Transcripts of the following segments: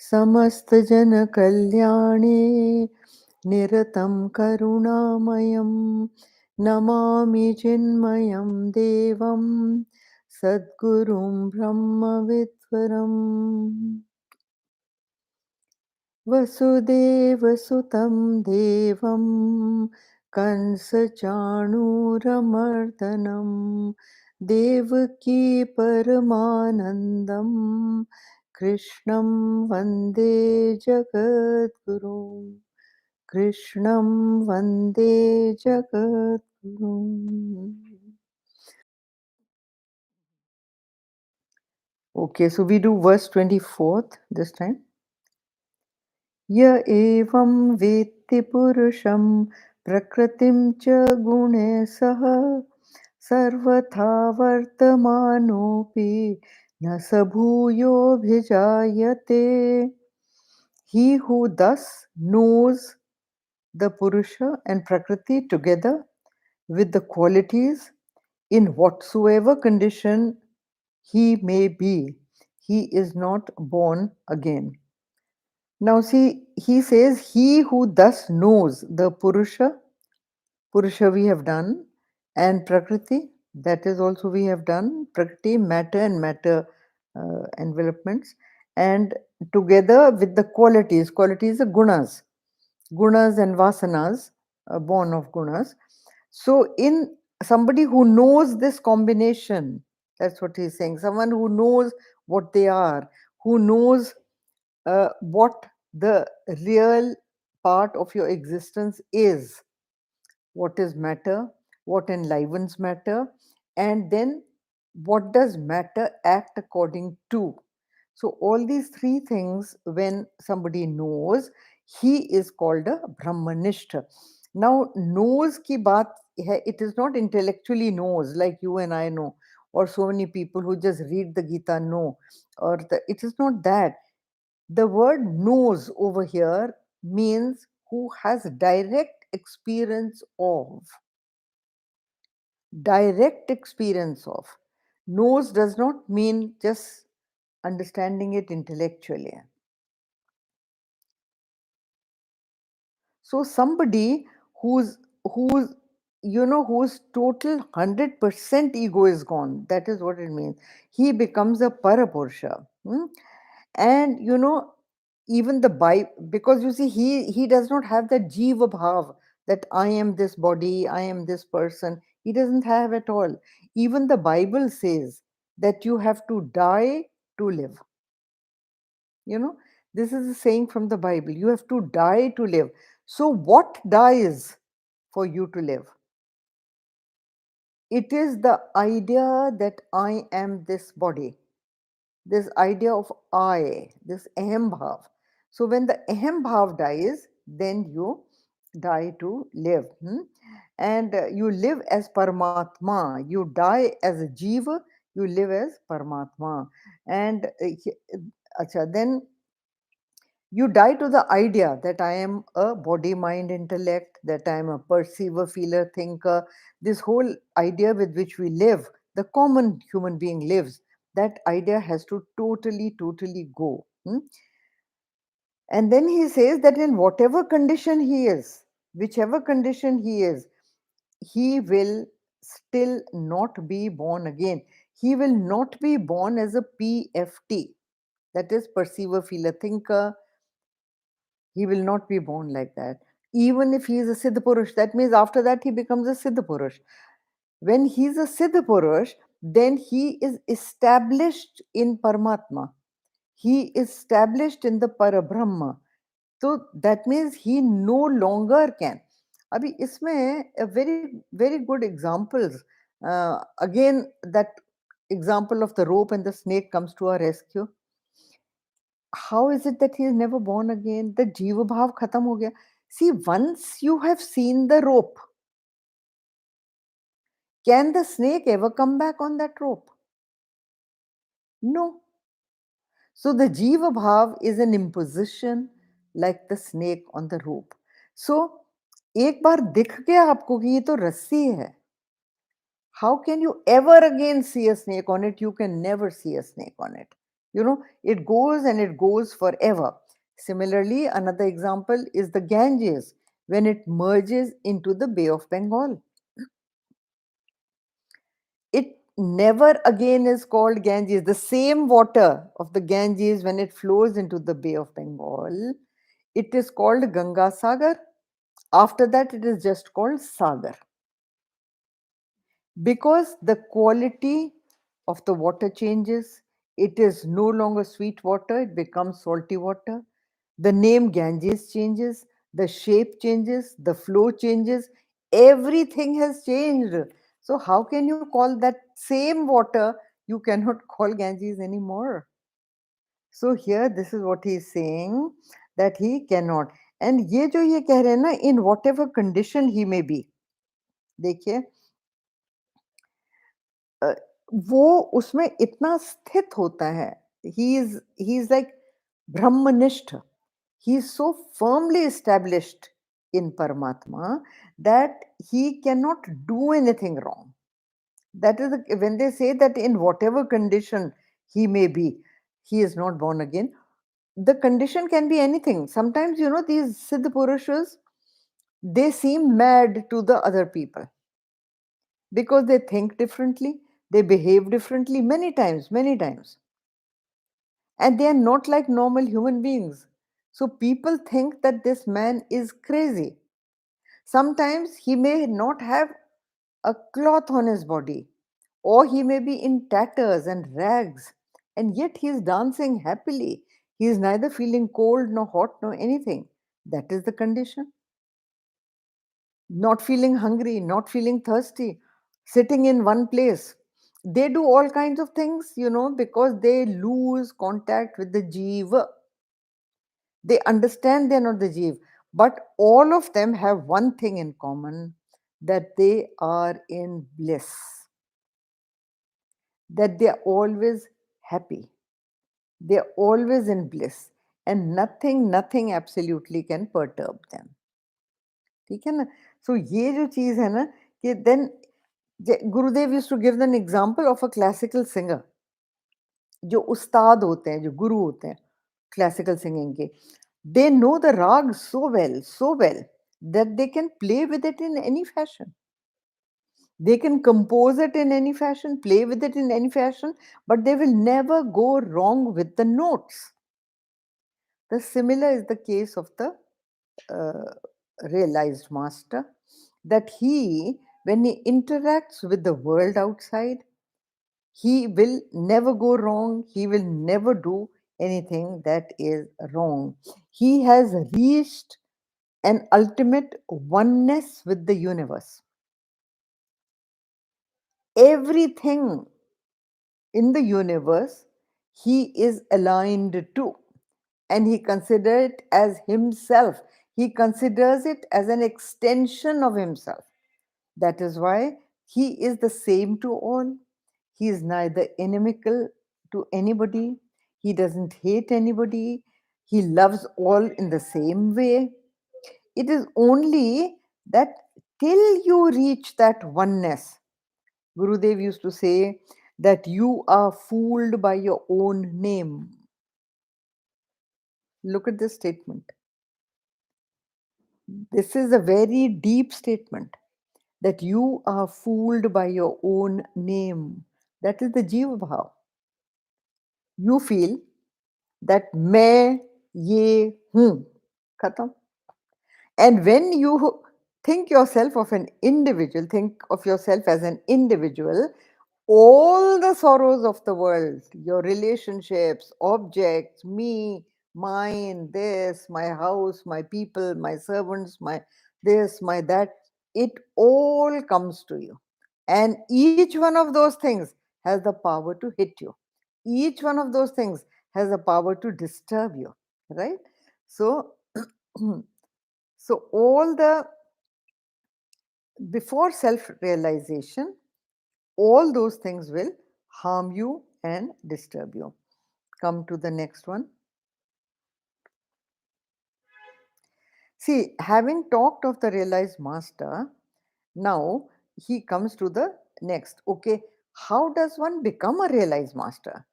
समस्त जन कल्याणे निरतं करुणामयं नमामि चिन्मयं देवं सद्गुरुं ब्रह्मविद्वरम् वसुदेवसुतं देवं कंसचाणूरमर्दनं देवकी परमानन्दं कृष्णं वन्दे जगद्गुरुं कृष्णं वन्दे जगद्गुरुम्. Okay, so we do verse 24th this time. य एवं वेत्ति पुरुषं प्रकृतिं च गुणे सह सर्वथा वर्तमानोऽपि न स भूयोऽभिजायते. He who thus knows the Purusha and Prakriti together with the qualities in whatsoever condition he may be, he is not born again. Now see, he says, he who thus knows the Purusha we have done, and Prakriti, that is also we have done, Prakriti, matter and matter envelopments, and together with the qualities are gunas and vasanas, born of gunas. So in somebody who knows this combination, that's what he's saying, someone who knows what they are, who knows what the real part of your existence is, what is matter, what enlivens matter, and then what does matter act according to. So all these three things, when somebody knows, he is called a Brahmanishta. Now, knows ki baat hai, it is not intellectually knows like you and I know, or so many people who just read the Gita know, or it is not that. The word knows over here means who has direct experience of. Direct experience of. Knows does not mean just understanding it intellectually. So somebody who's whose total 100% ego is gone, that is what it means. He becomes a Parapurusha. And even the Bible, because you see, he does not have that jiva bhav, that I am this body, I am this person. He doesn't have at all. Even the Bible says that you have to die to live. This is a saying from the Bible. You have to die to live. So what dies for you to live? It is the idea that I am this body, this idea of I, this ahem bhav. So when the ahem bhav dies, then you die to live. And you live as Paramatma. You die as a Jiva, you live as Paramatma. And then you die to the idea that I am a body, mind, intellect, that I am a perceiver, feeler, thinker. This whole idea with which we live, the common human being lives, that idea has to totally go. And then he says that in whatever condition he is, whichever condition he is, he will still not be born again. He will not be born as a PFT, that is perceiver, feeler, thinker. He will not be born like that. Even if he is a Siddha that means after that he becomes a Siddha. When he is a Siddha, then he is established in Paramatma. He is established in the Parabrahma. So that means he no longer can. Abhi isme a very good examples. Again, that example of the rope and the snake comes to our rescue. How is it that he is never born again? The Jiva Bhav khatam ho gaya. See, once you have seen the rope, can the snake ever come back on that rope? No. So the Jiva Bhav is an imposition like the snake on the rope. So, एक बार दिख गया आपको कि ये तो रस्सी है. How can you ever again see a snake on it? You can never see a snake on it. It goes and it goes forever. Similarly, another example is the Ganges when it merges into the Bay of Bengal. It never again is called Ganges. The same water of the Ganges, when it flows into the Bay of Bengal, it is called Ganga Sagar. After that, it is just called Sagar, because the quality of the water changes. It is no longer sweet water, it becomes salty water. The name Ganges changes, the shape changes, the flow changes, everything has changed. So how can you call that same water, you cannot call Ganges anymore? So here this is what he is saying, that he cannot. And ये जो ये कह रहे हैं ना, in whatever condition he may be, देखिए अ, वो उसमें इतना स्थित होता है, he is like brahmanishta. He is so firmly established in Paramatma that he cannot do anything wrong. That is when they say that in whatever condition he may be, he is not born again. The condition can be anything. Sometimes, these Siddh Purushas, they seem mad to the other people because they think differently, they behave differently many times, and they are not like normal human beings. So people think that this man is crazy. Sometimes he may not have a cloth on his body, or he may be in tatters and rags, and yet he is dancing happily. He is neither feeling cold nor hot nor anything. That is the condition. Not feeling hungry, not feeling thirsty, sitting in one place. They do all kinds of things, because they lose contact with the Jiva. They understand they're not the Jiva. But all of them have one thing in common, that they are in bliss, that they are always happy. They are always in bliss, and nothing absolutely can perturb them. ठीक है ना? So ये जो चीज है ना, कि then Gurudev used to give an example of a classical singer. जो उस्ताद होते हैं, जो गुरु होते हैं क्लासिकल सिंगिंग के, they know the rag so well that they can play with it in any fashion. They can compose it in any fashion, play with it in any fashion, but they will never go wrong with the notes. The similar is the case of the uh, realized master, that he, when he interacts with the world outside, he will never go wrong. He will never do anything that is wrong. He has reached an ultimate oneness with the universe. Everything in the universe he is aligned to, and he considers it as himself. He considers it as an extension of himself. That is why he is the same to all. He is neither inimical to anybody, he doesn't hate anybody, he loves all in the same way. It is only that till you reach that oneness, Gurudev used to say that you are fooled by your own name. Look at this statement. This is a very deep statement, that you are fooled by your own name. That is the Jiva Bhav. You feel that मैं ये हूँ, खत्म. And when you think yourself of an individual, think of yourself as an individual, all the sorrows of the world, your relationships, objects, me, mine, this, my house, my people, my servants, my this, my that, it all comes to you. And each one of those things has the power to hit you. Each one of those things has the power to disturb you, right? So, so all the before self realization, all those things will harm you and disturb you. Come to the next one. See, having talked of the realized master, now he comes to the next. Okay, how does one become a realized master?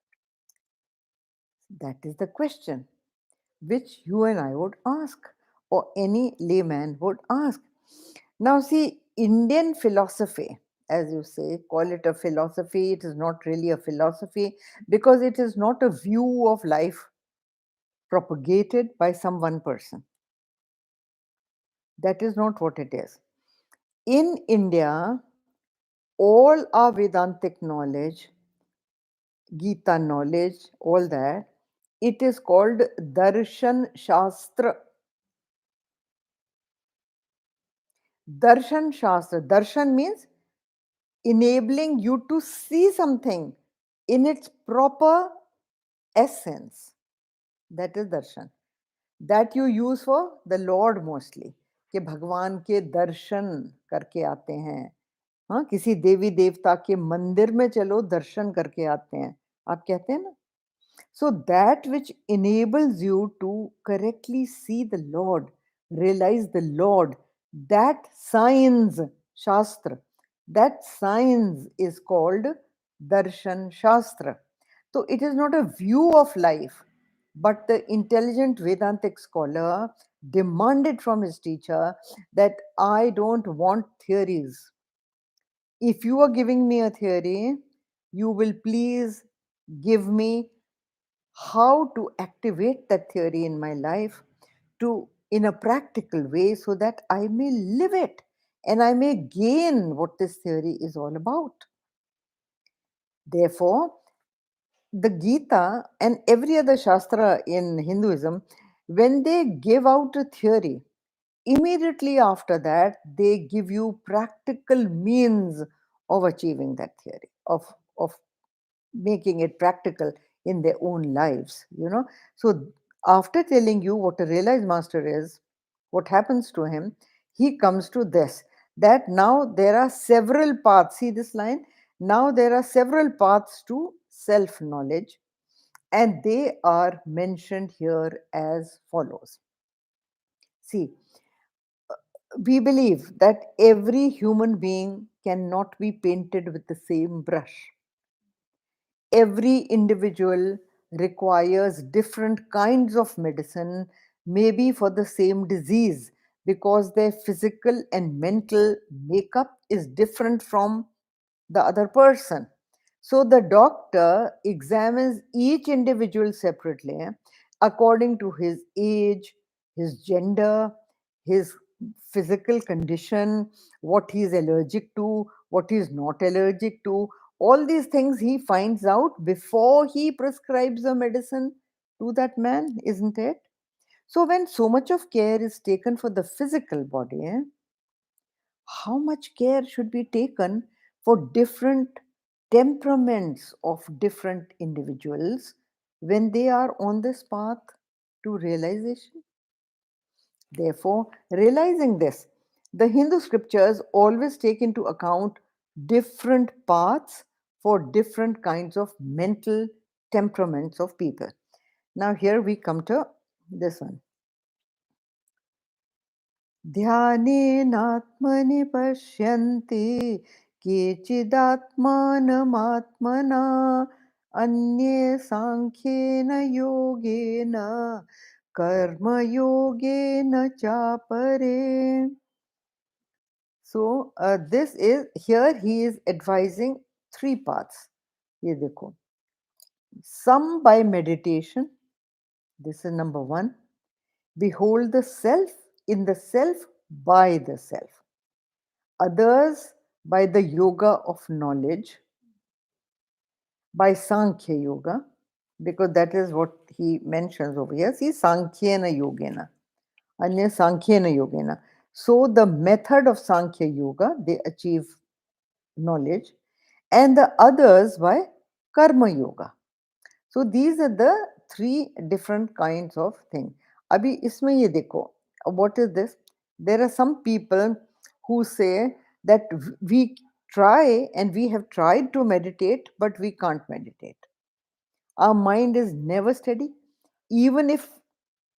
That is the question which you and I would ask, or any layman would ask. Now, see, Indian philosophy, as you say, call it a philosophy, it is not really a philosophy because it is not a view of life propagated by some one person. That is not what it is. In India, all our Vedantic knowledge, Geeta knowledge, all that, it is called Darshan Shastra. Darshan Shastra. Darshan means enabling you to see something in its proper essence. That is darshan. That you use for the Lord mostly. कि भगवान के दर्शन करके आते हैं. हाँ, किसी देवी देवता के मंदिर में चलो दर्शन करके आते हैं. आप कहते हैं ना. So that which enables you to correctly see the Lord, realize the Lord, that science, Shastra, that science is called Darshan Shastra. So it is not a view of life, but the intelligent Vedantic scholar demanded from his teacher that I don't want theories. If you are giving me a theory, you will please give me how to activate that theory in my life to in a practical way so that I may live it and I may gain what this theory is all about. Therefore, the Gita and every other Shastra in Hinduism, when they give out a theory, immediately after that, they give you practical means of achieving that theory, of making it practical in their own lives. So after telling you what a realized master is, what happens to him, he comes to this, that now there are several paths. See this line? Now there are several paths to self knowledge, and they are mentioned here as follows. See, we believe that every human being cannot be painted with the same brush. Every individual requires different kinds of medicine, maybe for the same disease, because their physical and mental makeup is different from the other person. So the doctor examines each individual separately according to his age, his gender, his physical condition, what he is allergic to, what he is not allergic to. All these things he finds out before he prescribes a medicine to that man, isn't it? So, when so much of care is taken for the physical body, how much care should be taken for different temperaments of different individuals when they are on this path to realization? Therefore, realizing this, the Hindu scriptures always take into account different paths for different kinds of mental temperaments of people. Now, here we come to this one. ध्यानेनात्मनि पश्यन्ति केचिदात्मानमात्मना अन्ये सांख्येन योगेन कर्मयोगेन चापरे. So this is here he is advising three paths. ये देखो, some by meditation. This is number one. Behold the self in the self by the self. Others by the yoga of knowledge, by Sankhya Yoga, because that is what he mentions over here. See, Sankhyena Yogena, Anya Sankhyena Yogena. So, the method of Sankhya Yoga, they achieve knowledge, and the others by Karma Yoga. So, these are the three different kinds of things. Abhi isme ye dekho, what is this? There are some people who say that we try and we have tried to meditate, but we can't meditate. Our mind is never steady. Even if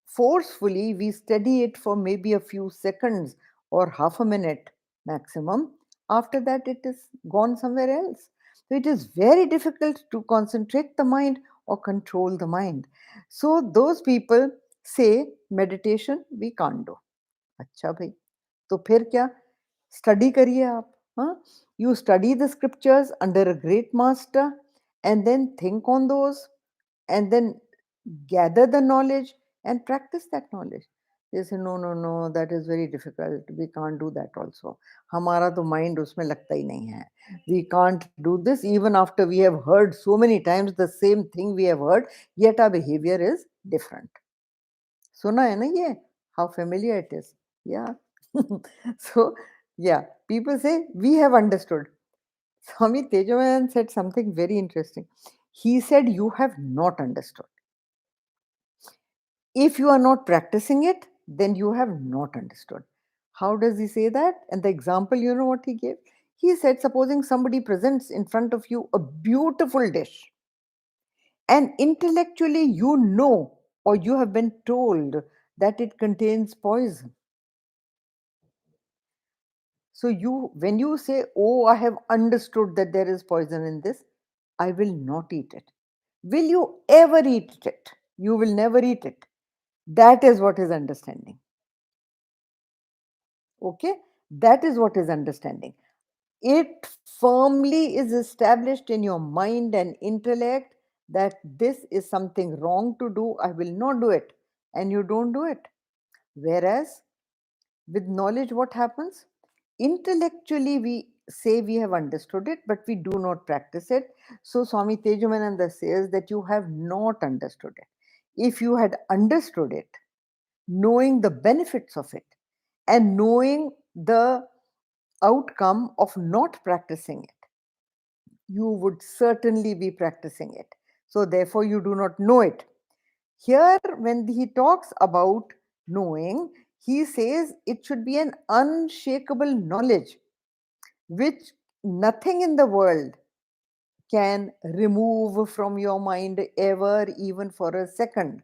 forcefully we steady it for maybe a few seconds or half a minute maximum, after that it is gone somewhere else. So it is very difficult to concentrate the mind or control the mind. So those people say meditation we can't do. अच्छा भाई, तो फिर क्या? Study करिए आप. हाँ, you study the scriptures under a great master and then think on those and then gather the knowledge and practice that knowledge. They say no no no, that is very difficult, we can't do that also. हमारा तो mind उसमें लगता ही नहीं है. We can't do this even after we have heard so many times the same thing we have heard, yet our behavior is different. सुना है ना ये? How familiar it is. Yeah. So, yeah, people say, we have understood. Swami Tejavan said something very interesting. He said, you have not understood. If you are not practicing it, then you have not understood. How does he say that? And the example, you know what he gave? He said, supposing somebody presents in front of you a beautiful dish, and intellectually you know or you have been told that it contains poison. So when you say, oh, I have understood that there is poison in this, I will not eat it. Will you ever eat it? You will never eat it. That is what is understanding. Okay? That is what is understanding. It firmly is established in your mind and intellect that this is something wrong to do. I will not do it. And you don't do it. Whereas with knowledge, what happens? Intellectually, we say we have understood it, but we do not practice it. So, Swami Tejamananda says that you have not understood it. If you had understood it, knowing the benefits of it, and knowing the outcome of not practicing it, you would certainly be practicing it. So, therefore, you do not know it. Here, when he talks about knowing, he says it should be an unshakable knowledge which nothing in the world can remove from your mind ever, even for a second.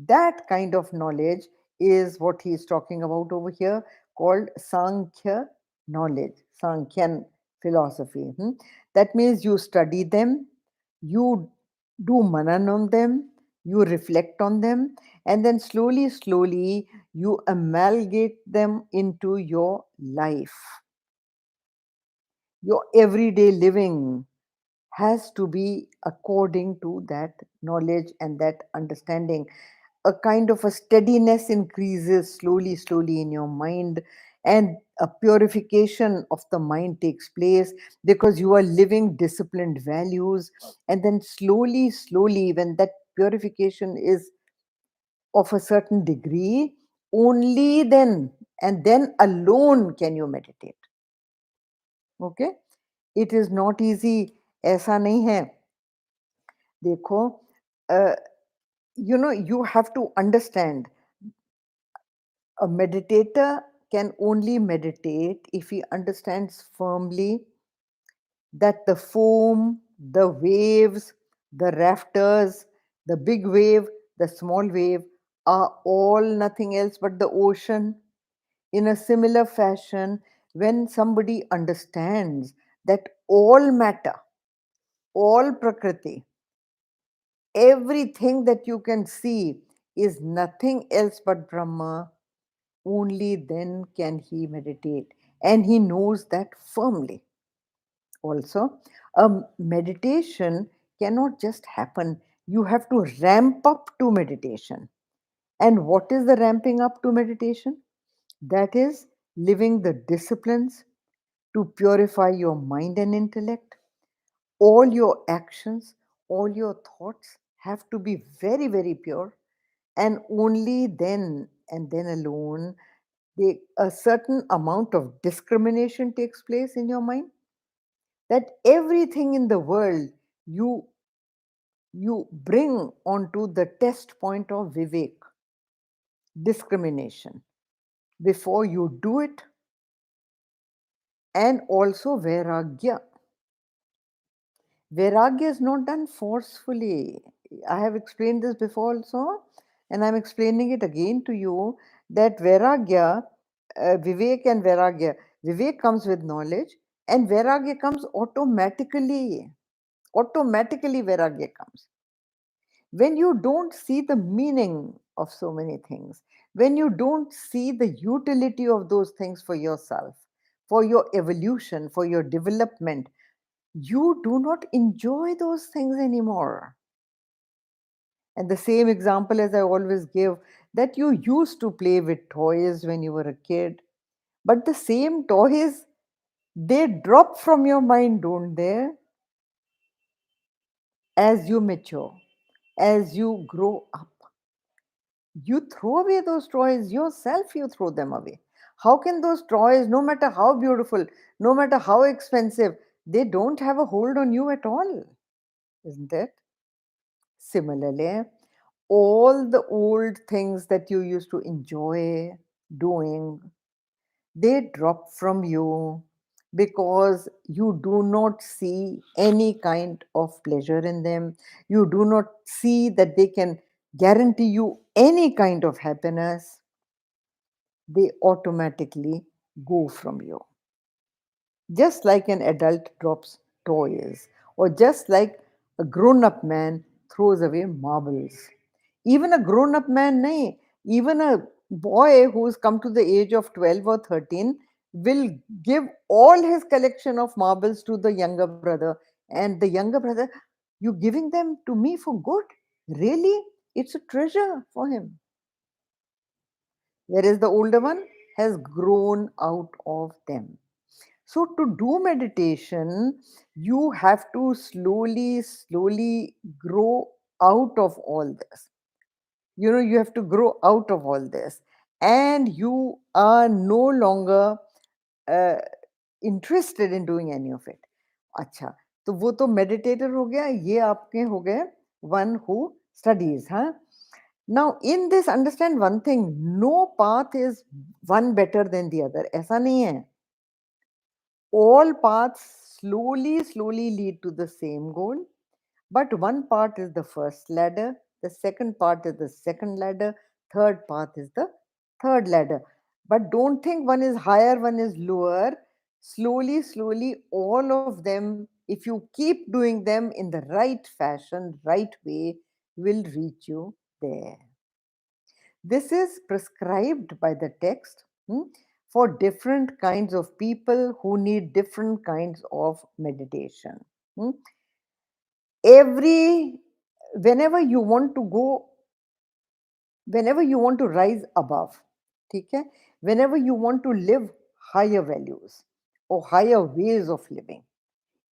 That kind of knowledge is what he is talking about over here, called Sankhya knowledge, Sankhyan philosophy. That means you study them, you do manan on them, you reflect on them, and then slowly, slowly, you amalgate them into your life. Your everyday living has to be according to that knowledge and that understanding. A kind of a steadiness increases slowly, slowly in your mind, and a purification of the mind takes place because you are living disciplined values. And then slowly, slowly, when that purification is of a certain degree, only then and then alone can you meditate. Okay? It is not easy. ऐसा नहीं है. देखो, uh, you have to understand, a meditator can only meditate if he understands firmly that the foam, the waves, the rafters, the big wave, the small wave are all nothing else but the ocean. In a similar fashion, when somebody understands that all matter, all Prakriti, everything that you can see is nothing else but Brahma, only then can he meditate. And he knows that firmly. Also, a meditation cannot just happen. You have to ramp up to meditation. And what is the ramping up to meditation? That is living the disciplines to purify your mind and intellect. All your actions, all your thoughts have to be very, very pure. And only then and then alone, a certain amount of discrimination takes place in your mind, that everything in the world you bring onto the test point of vivek, discrimination, before you do it. And also vairagya. Vairagya is not done forcefully. I have explained this before also, and I'm explaining it again to you, that vairagya, vivek and vairagya, vivek comes with knowledge and vairagya comes automatically. Automatically, Vairagya comes. When you don't see the meaning of so many things, when you don't see the utility of those things for yourself, for your evolution, for your development, you do not enjoy those things anymore. And the same example as I always give, that you used to play with toys when you were a kid, but the same toys, they drop from your mind, don't they? As you mature, as you grow up, you throw away those toys yourself, you throw them away. How can those toys, no matter how beautiful, no matter how expensive, they don't have a hold on you at all, isn't it? Similarly, all the old things that you used to enjoy doing, they drop from you because you do not see any kind of pleasure in them. You do not see that they can guarantee you any kind of happiness. They automatically go from you. Just like an adult drops toys, or just like a grown up man throws away marbles. Even a grown up man, nahi, even a boy who's come to the age of 12 or 13 will give all his collection of marbles to the younger brother. And the younger brother, you giving them to me for good? Really? It's a treasure for him. Whereas the older one has grown out of them. So, to do meditation, you have to slowly, slowly grow out of all this. You have to grow out of all this. And you are no longer uh, interested in doing any of it. अच्छा, तो वो तो meditator हो गया, ये आपके हो गए one who studies, huh? Now, in this, understand one thing: no path is one better than the other. ऐसा नहीं है. All paths slowly, slowly lead to the same goal, but one part is the first ladder, the second part is the second ladder, third path is the third ladder. But don't think one is higher, one is lower. Slowly, slowly, all of them, if you keep doing them in the right fashion, right way, will reach you there. This is prescribed by the text, for different kinds of people who need different kinds of meditation. hmm. Every whenever you want to go, whenever you want to rise above, ठीक है? Whenever you want to live higher values or higher ways of living,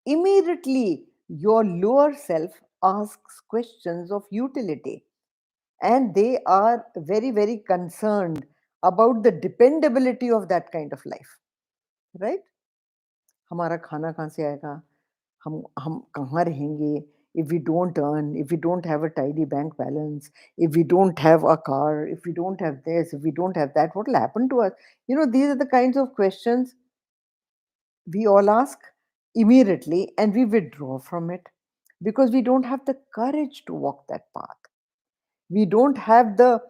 immediately your lower self asks questions of utility, and they are very, very concerned about the dependability of that kind of life, right? हमारा खाना कहाँ से आएगा? हम कहाँ रहेंगे? If we don't earn, if we don't have a tidy bank balance, if we don't have a car, if we don't have this, if we don't have that, what will happen to us? These are the kinds of questions we all ask immediately, and we withdraw from it because we don't have the courage to walk that path. We don't have the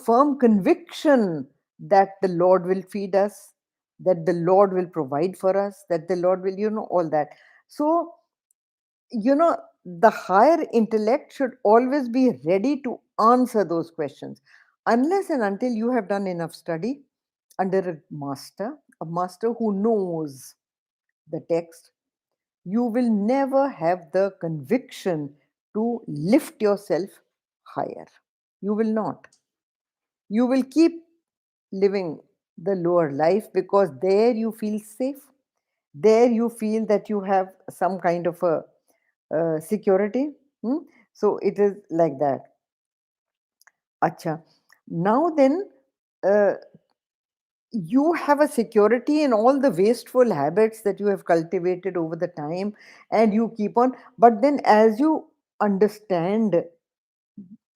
firm conviction that the Lord will feed us, that the Lord will provide for us, that the Lord will, all that. So, the higher intellect should always be ready to answer those questions, unless and until you have done enough study under a master who knows the text. You will never have the conviction to lift yourself higher. You will not. You will keep living the lower life because there you feel safe. There you feel that you have some kind of a security. So it is like that. Acha. Now then, uh, you have a security in all the wasteful habits that you have cultivated over the time, and you keep on. But then, as you understand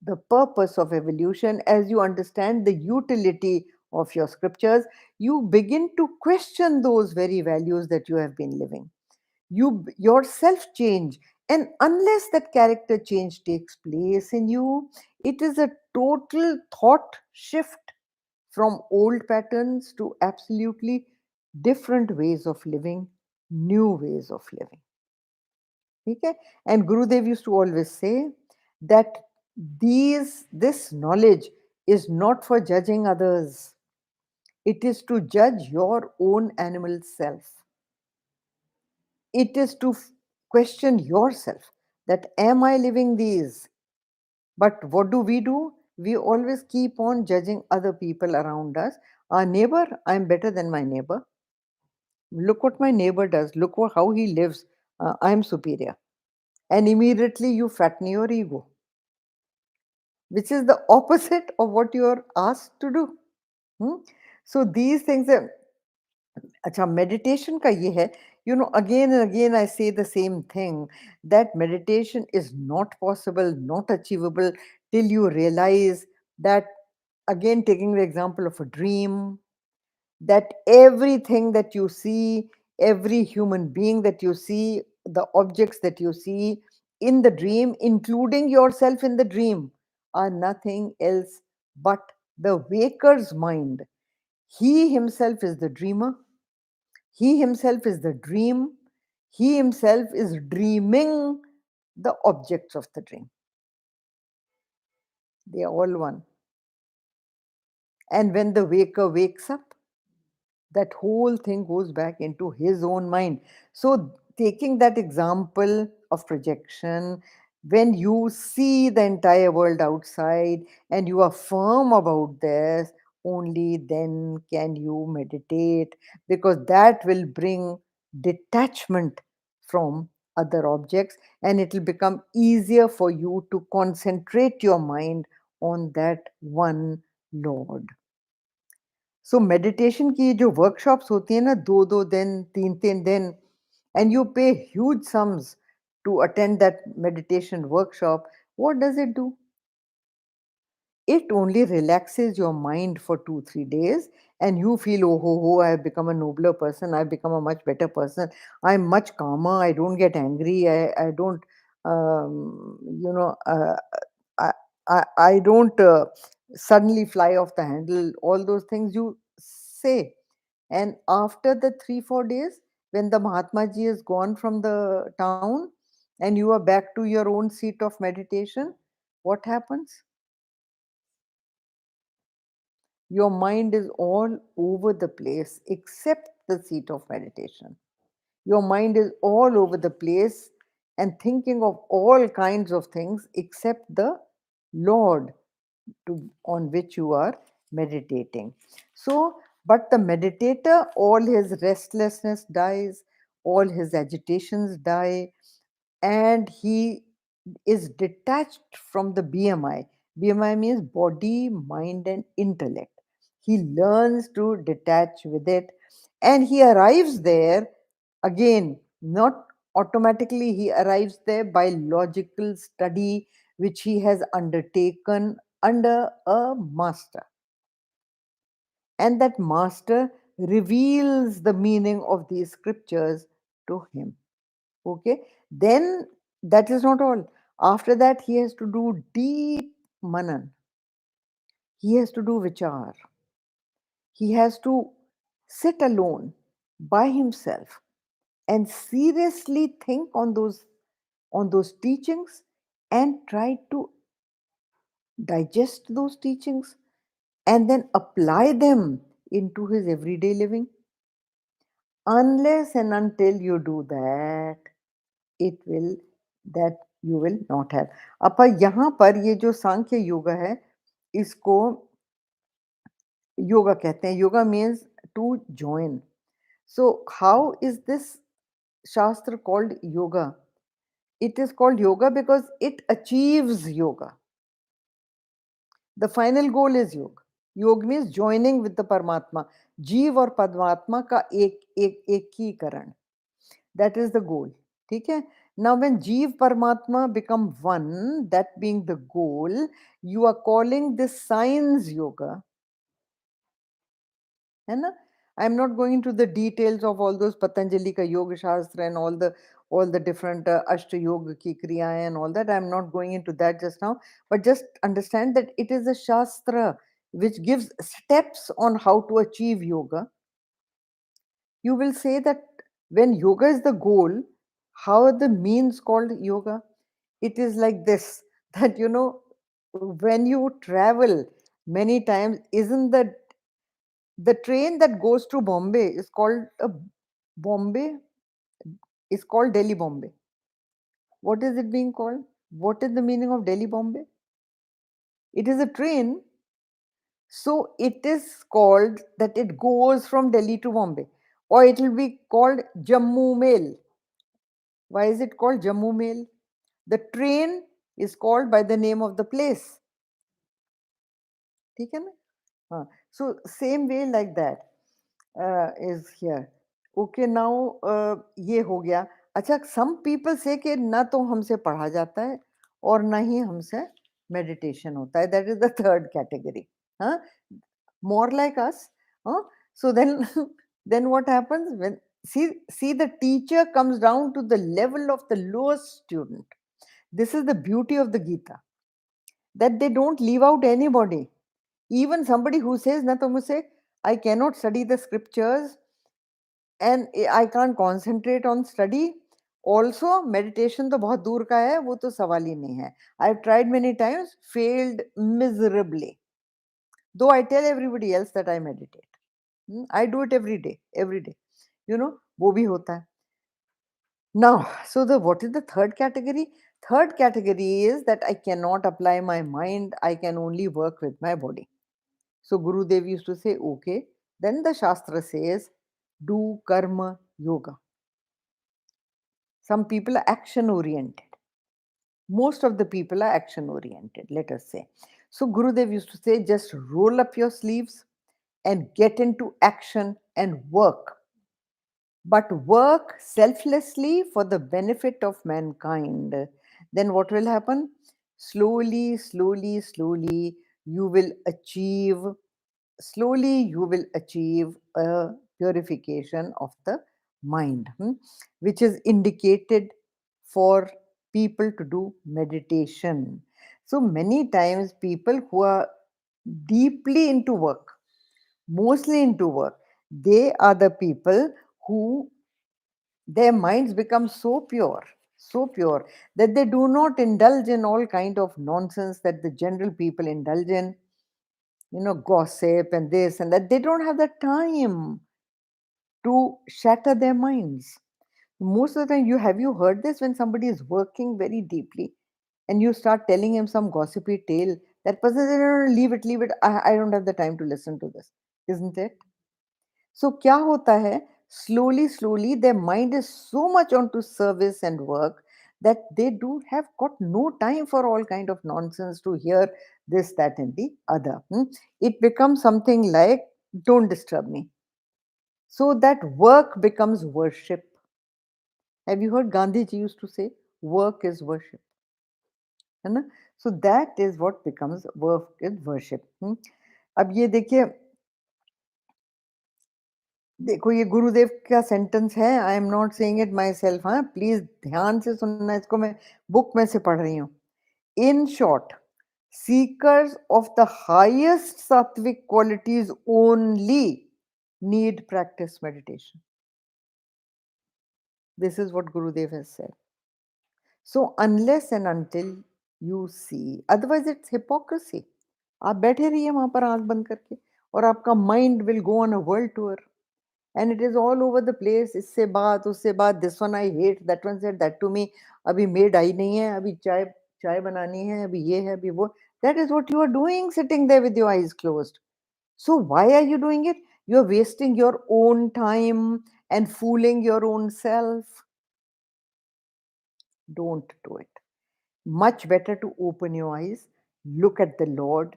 the purpose of evolution, as you understand the utility of your scriptures, you begin to question those very values that you have been living. You yourself change, and unless that character change takes place in you, it is a total thought shift from old patterns to absolutely different ways of living, new ways of living. Okay? And Gurudev used to always say that this knowledge is not for judging others, it is to judge your own animal self. It is to question yourself that am I living these? But what do? We always keep on judging other people around us. Our neighbor, I'm better than my neighbor. Look what my neighbor does. Look how he lives. I'm superior. And immediately you fatten your ego, which is the opposite of what you are asked to do. Hmm? So these things are, अच्छा meditation का ये है, you know, again and again I say the same thing, that meditation is not possible, not achievable till you realize that, again taking the example of a dream, that everything that you see, every human being that you see, the objects that you see in the dream, including yourself in the dream, are nothing else but the waker's mind. He himself is the dreamer, he himself is the dream, he himself is dreaming the objects of the dream. They are all one. And when the waker wakes up, that whole thing goes back into his own mind. So, taking that example of projection, when you see the entire world outside and you are firm about this, only then can you meditate, because that will bring detachment from other objects, and it will become easier for you to concentrate your mind on that one Lord. So meditation की जो workshops होती हैं ना, 2-2 दिन, 3-3 दिन, and you pay huge sums to attend that meditation workshop, what does it do? It only relaxes your mind for 2-3 days, and you feel, oh, I have become a nobler person, I've become a much better person, I'm much calmer, I don't get angry, I don't, you know, I, I don't suddenly fly off the handle, all those things you say. And after the 3-4 days, when the Mahatma Ji is gone from the town and you are back to your own seat of meditation, what happens? Your mind is all over the place except the seat of meditation. Your mind is all over the place and thinking of all kinds of things except the Lord on which you are meditating. So, but the meditator, all his restlessness dies, all his agitations die, and he is detached from the BMI. BMI means body, mind, and intellect. He learns to detach with it, and he arrives there again, not automatically, he arrives there by logical study which he has undertaken under a master. And that master reveals the meaning of these scriptures to him. Okay, then that is not all. After that, he has to do deep manan, he has to do vichar, he has to sit alone by himself and seriously think on those teachings and try to digest those teachings and then apply them into his everyday living. Unless and until you do that, it will that you will not have. अब यहाँ पर ये जो सांख्य योगा है, इसको योगा कहते हैं. Yoga means to join. So how is this shastra called yoga? It is called yoga because it achieves yoga. The final goal is yoga. Yoga means joining with the Paramatma. जीव और परमात्मा का एकीकरण. That is the goal. ठीक है? Now when जीव परमात्मा become one, that being the goal, you are calling this science yoga. है ना? I'm not going into the details of all those Patanjali ka yoga shastra and all the different Ashta yoga ki kriyaएं and all that. I'm not going into that just now, but just understand that it is a shastra which gives steps on how to achieve yoga. You will say that when yoga is the goal, How are the means called yoga? It is like this, that when you travel many times, isn't the train that goes to Bombay is called Bombay, is called Delhi Bombay. What is it being called? What is the meaning of Delhi Bombay? It is a train, so it is called that it goes from Delhi to Bombay, or it will be called Jammu Mail. Why is it called Jammu Mail? The train is called by the name of the place. ठीक है ना? हाँ. So same way like that is here. Okay, now ये हो गया. अच्छा, some people say कि ना तो हमसे पढ़ा जाता है और ना ही हमसे meditation होता है. That is the third category. Huh? More like us. Huh? So then, then what happens when see the teacher comes down to the level of the lowest student. This is the beauty of the Geeta, that they don't leave out anybody. Even somebody who says, na to mujhse, I cannot study the scriptures and I can't concentrate on study. Also, meditation to bahut dur ka hai, wo to sawal hi nahi hai. I've tried many times, failed miserably. Though I tell everybody else that I meditate. I do it every day, every day. वो भी होता है. Now, so what is the third category? Third category is that I cannot apply my mind, I can only work with my body. So Gurudev used to say, okay, then the Shastra says, do karma yoga. Some people are action oriented. Most of the people are action oriented, let us say. So Gurudev used to say, just roll up your sleeves and get into action and work. But work selflessly for the benefit of mankind. Then what will happen? Slowly, slowly, slowly, you will achieve a purification of the mind, which is indicated for people to do meditation. So many times people who are deeply into work, mostly into work, they are the people who their minds become so pure that they do not indulge in all kind of nonsense that the general people indulge in, gossip and this and that. They don't have the time to shatter their minds. Most of the time, you heard this when somebody is working very deeply and you start telling him some gossipy tale, that person says, no, no, leave it, I don't have the time to listen to this, isn't it? So क्या होता है, slowly slowly their mind is so much onto service and work that they do have got no time for all kind of nonsense to hear this, that and the other. It becomes something like, don't disturb me. So that work becomes worship. Have you heard Gandhi ji used to say, work is worship? है ना? So that is what becomes work is worship. अब ये देखिए, देखो ये गुरुदेव का sentence है, आई am not saying it my self. हाँ, प्लीज ध्यान से सुनना, इसको मैं बुक में से पढ़ रही हूँ. In short, seekers of the highest sattvic qualities only need practice meditation. This is what Gurudev has said. So unless and until you see, otherwise it's hypocrisy. आप बैठे रहिए वहां पर आंख बंद करके और आपका mind will go on a world tour and it is all over the place. इससे बात उससे बात, this one I hate, that one said that to me, अभी maid आई नहीं है, अभी चाय चाय बनानी है, अभी ये है, अभी वो. That is what you are doing sitting there with your eyes closed. So why are you doing it? You are wasting your own time and fooling your own self. Don't do it. Much better to open your eyes, look at the Lord,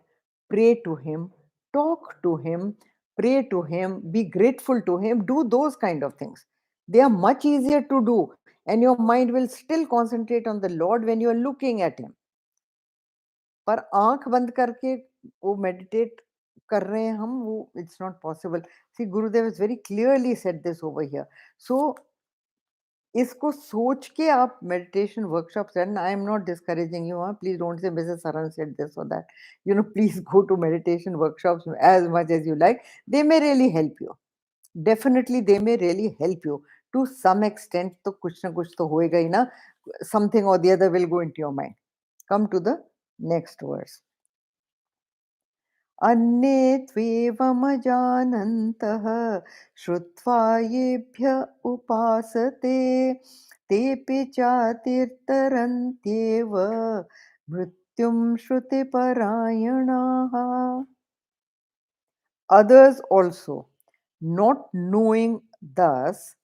pray to Him, talk to Him, pray to Him, be grateful to Him, do those kind of things. They are much easier to do, and your mind will still concentrate on the Lord when you are looking at Him. पर आंख बंद करके वो meditate कर रहे हैं हम, वो it's not possible. See, Gurudev has very clearly said this over here. So इसको सोच के आप meditation workshops, and I am not discouraging you, please don't say Mrs Saran said this और that, please go to meditation workshops as much as you like. They may really help you, definitely they may really help you to some extent तो कुछ ना कुछ तो होएगा ही ना, something or the other will go into your mind. Come to the next verse. अन्ये त्वेवमजानन्तः श्रुत्वा येभ्य उपासते तेऽपि चातिर्तरन्त्येव मृत्युं श्रुतिपरायणाः. Others also, not knowing thus,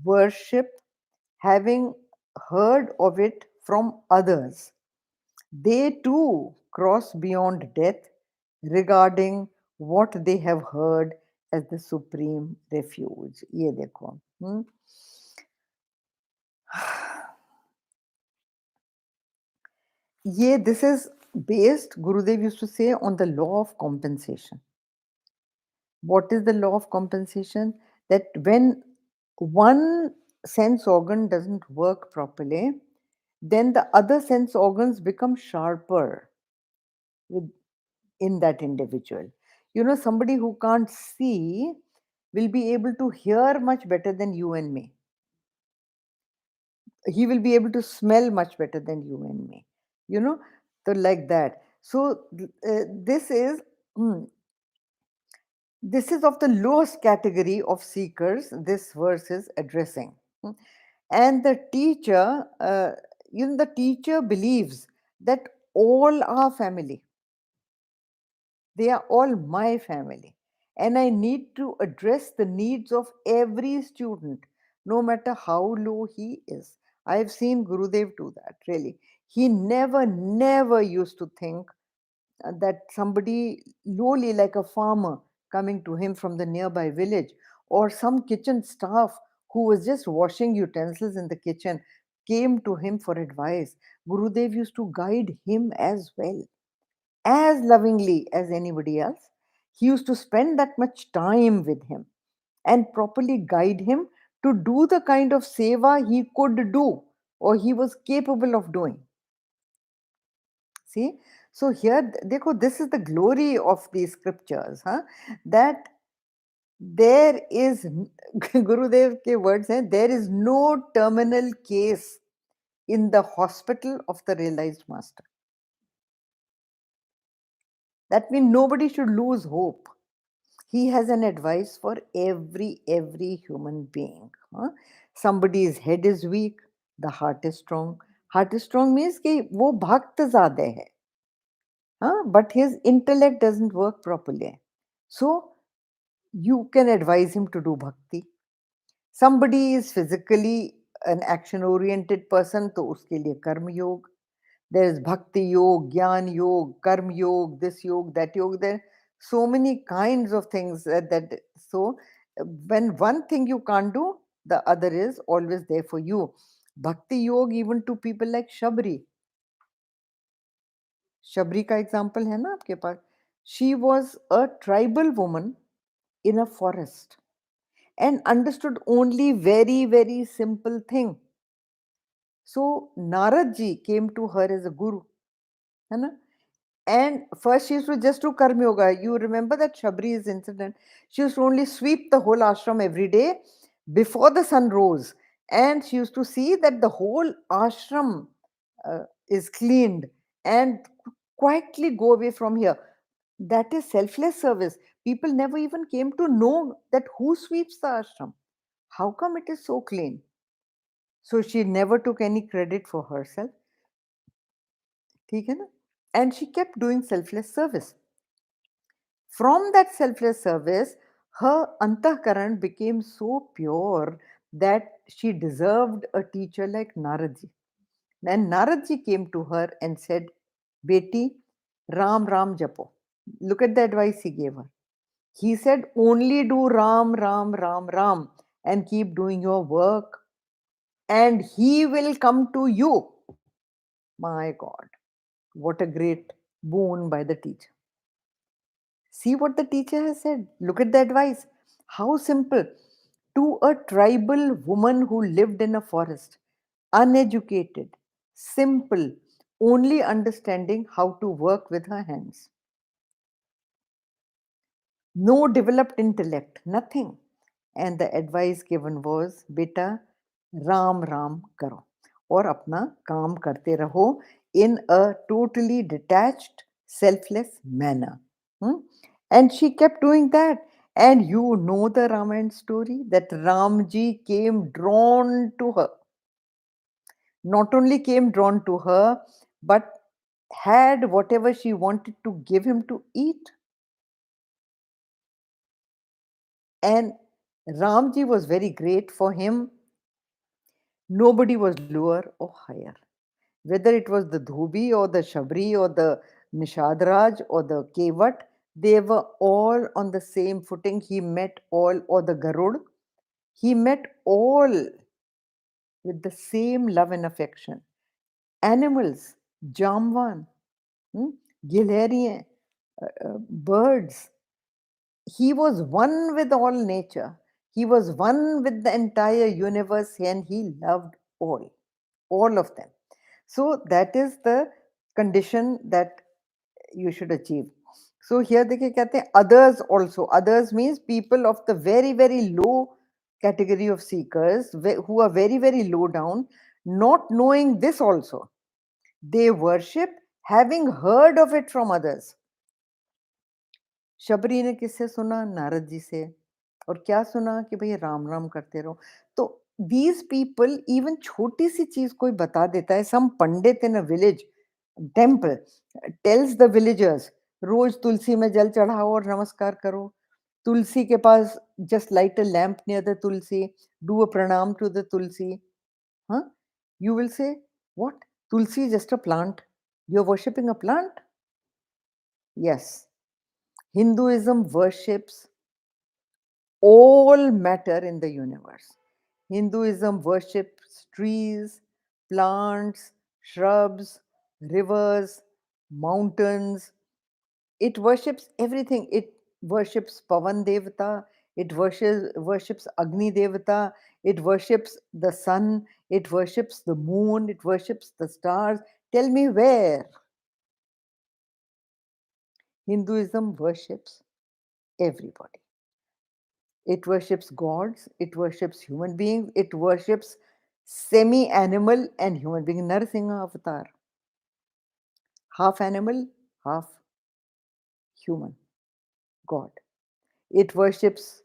worship, having heard of it from others. They too cross beyond death, regarding what they have heard as the supreme refuge. ये देखो. This is based, Gurudev used to say, on the law of compensation. What is the law of compensation? That when one sense organ doesn't work properly, then the other sense organs become sharper in that individual. You know, somebody who can't see will be able to hear much better than you and me. He will be able to smell much better than you and me. You know, so like that. So this is of the lowest category of seekers this verse is addressing. And the teacher, the teacher believes that all are family. They are all my family. And I need to address the needs of every student, no matter how low he is. I have seen Gurudev do that, really. He never used to think that somebody lowly, like a farmer, coming to him from the nearby village, or some kitchen staff who was just washing utensils in the kitchen, came to him for advice. Gurudev used to guide him as well, as lovingly as anybody else. He used to spend that much time with him and properly guide him to do the kind of seva he could do or he was capable of doing. See? So here, dekho, this is the glory of these scriptures, that there is, Gurudev ke words hain, there is no terminal case in the hospital of the realized master. That means nobody should lose hope. He has an advice for every human being. Somebody's head is weak, the heart is strong. Heart is strong means कि वो भक्त ज़्यादा है. But his intellect doesn't work properly. So you can advise him to do bhakti. Somebody is physically an action-oriented person, तो उसके लिए कर्म योग. There is bhakti yoga, jnana yoga, karma yoga, this yoga, that yoga. There are so many kinds of things so when one thing you can't do, the other is always there for you. Bhakti yoga even to people like Shabri. Shabri का example है ना आपके पास. She was a tribal woman in a forest and understood only very simple thing. So Narad ji came to her as a guru. है ना? And first she used to just do karma yoga. You remember that Shabri's incident? She used to only sweep the whole ashram every day before the sun rose. And she used to see that the whole ashram is cleaned and quietly go away from here. That is selfless service. People never even came to know that who sweeps the ashram. How come it is so clean? So she never took any credit for herself. ठीक है ना? And she kept doing selfless service. From that selfless service, her antahkaran became so pure that she deserved a teacher like Naradji. And Naradji came to her and said, Beti, Ram Ram Japo. Look at the advice he gave her. He said, only do Ram Ram Ram Ram and keep doing your work, and he will come to you. My God, what a great boon by the teacher. See what the teacher has said. Look at the advice. How simple. To a tribal woman who lived in a forest, uneducated, simple, only understanding how to work with her hands. No developed intellect, nothing. and the advice given was, beta, Ram Ram करो और अपना काम करते रहो in a totally detached, selfless manner. Hmm? And she kept doing that. And you know the Ramayana story that Ramji came drawn to her. Not only came drawn to her, but had whatever she wanted to give him to eat. And Ramji was very great for him. Nobody was lower or higher. Whether it was the Dhobi or the Shabri or the Nishadraj or the Kevat, they were all on the same footing. He met all, or the Garud, he met all with the same love and affection. Animals, Jamwan, hmm, Gilharian, birds. He was one with all nature. He was one with the entire universe and he loved all of them. So that is the condition that you should achieve. So here देखिए कहते हैं others also. Others means people of the very very low category of seekers who are very very low down, not knowing this also. They worship having heard of it from others. Shabari ने किससे सुना? नारद जी से. और क्या सुना कि भाई राम राम करते रहो. तो these people, even छोटी सी चीज कोई बता देता है. Some pandit in a village temple tells the villagers, रोज तुलसी में जल चढ़ाओ और नमस्कार करो. तुलसी के पास just light a lamp near the tulsi, do a pranam to the tulsi. Huh? You will say, what? Tulsi is just a plant. You're worshipping a plant? Yes. Hinduism worships all matter in the universe. Hinduism worships trees, plants, shrubs, rivers, mountains. It worships everything. It worships Pavan Devata, it worships Agni Devata, it worships the sun, it worships the moon, it worships the stars. Tell me where? Hinduism worships everybody. It worships gods, it worships human beings, it worships semi-animal and human being. Narasingha avatar. Half animal, half human. God. It worships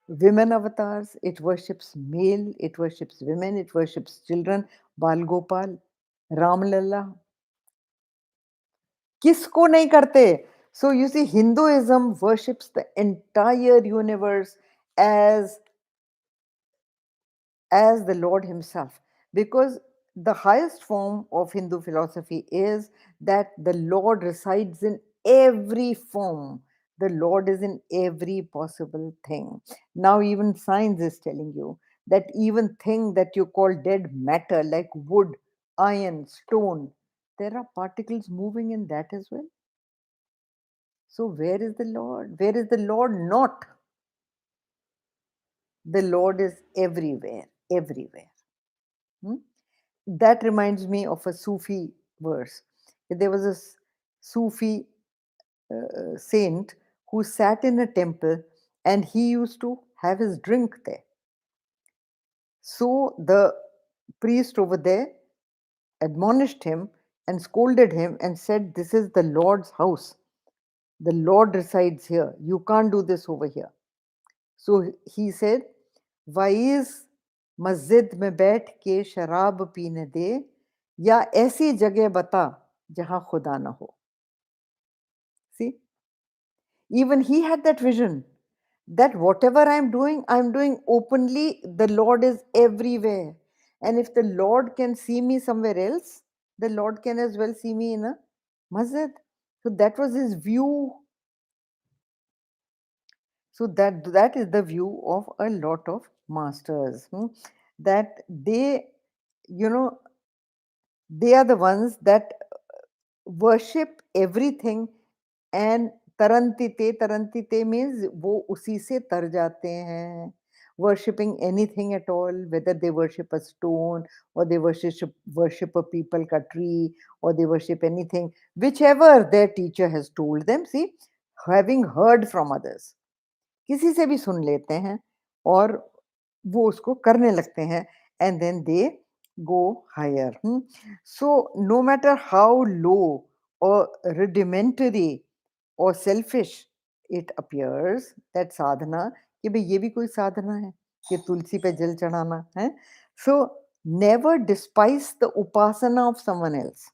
women avatars, it worships male, it worships women, it worships children, Bal Gopal, Ramlalla. Kisko nahi karte? So you see, Hinduism worships the entire universe as the Lord Himself, because the highest form of Hindu philosophy is that the Lord resides in every form. The Lord is in every possible thing. Now, even science is telling you that even thing that you call dead matter, like wood, iron, stone, there are particles moving in that as well. So, where is the Lord? Where is the Lord not? The Lord is everywhere, everywhere. Hmm? That reminds me of a Sufi verse. There was a Sufi saint who sat in a temple and he used to have his drink there. So the priest over there admonished him and scolded him and said, "This is the Lord's house. The Lord resides here. You can't do this over here." So he said, "wise मस्जिद में बैठ के शराब पीने दे या ऐसी जगह बता जहां खुदा ना हो." See, even he had that vision that whatever I'm doing openly. The Lord is everywhere. And if the Lord can see me somewhere else, the Lord can as well see me in a masjid. So that was his view. So that is the view of a lot of masters, that they, you know, they are the ones that worship everything. And tarantite means वो उसी से तर जाते हैं. Worshipping anything at all, whether they worship a stone or they worship a people ka tree, or they worship anything, whichever their teacher has told them. See, having heard from others, किसी से भी सुन लेते हैं. और वो उसको करने लगते हैं, and then they go higher. So no matter how low or rudimentary or selfish it appears, that sadhana, कि भाई ये भी कोई साधना है कि तुलसी पे जल चढ़ाना है. So never despise the upasana of someone else.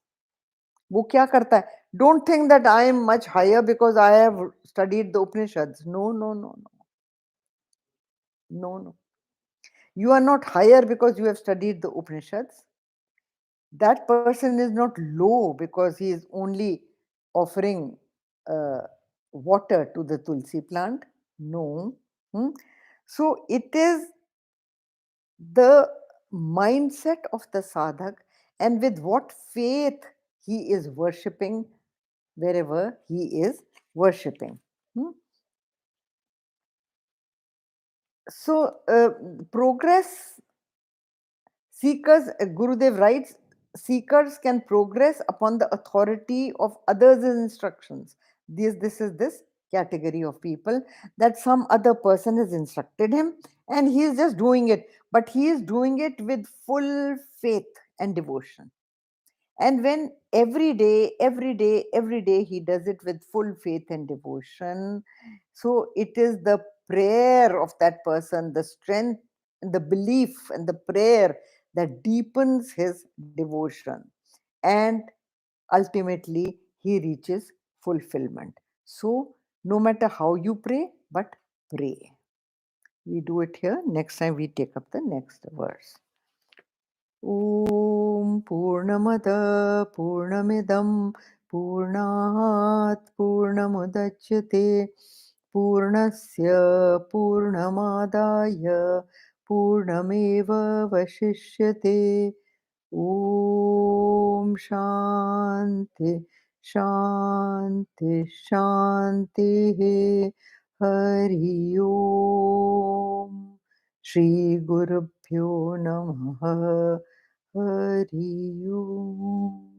वो क्या करता है? Don't think that I am much higher because I have studied the Upanishads. No, no, no, no, no, no. You are not higher because you have studied the Upanishads. That person is not low because he is only offering uh, water to the tulsi plant. No. Hmm? So it is the mindset of the sadhak and with what faith he is worshipping wherever he is worshipping. Hmm? So, progress seekers, Gurudev writes, seekers can progress upon the authority of others' instructions. This is this category of people that some other person has instructed him and he is just doing it, but he is doing it with full faith and devotion. And when every day he does it with full faith and devotion, so it is the prayer of that person, the strength, and the belief and the prayer that deepens his devotion. And ultimately, he reaches fulfillment. So, no matter how you pray, but pray. We do it here. Next time, we take up the next verse. ॐ पूर्णमद पूर्णमिदं पूर्णात् पूर्णमुदच्यते पूर्णस्य पूर्णमादाय पूर्णमेवशिष्यते ॐ शान्ति शान्ति शान्तिः हरि ओम् श्रीगुरुभ्यो नमः हरि ओम्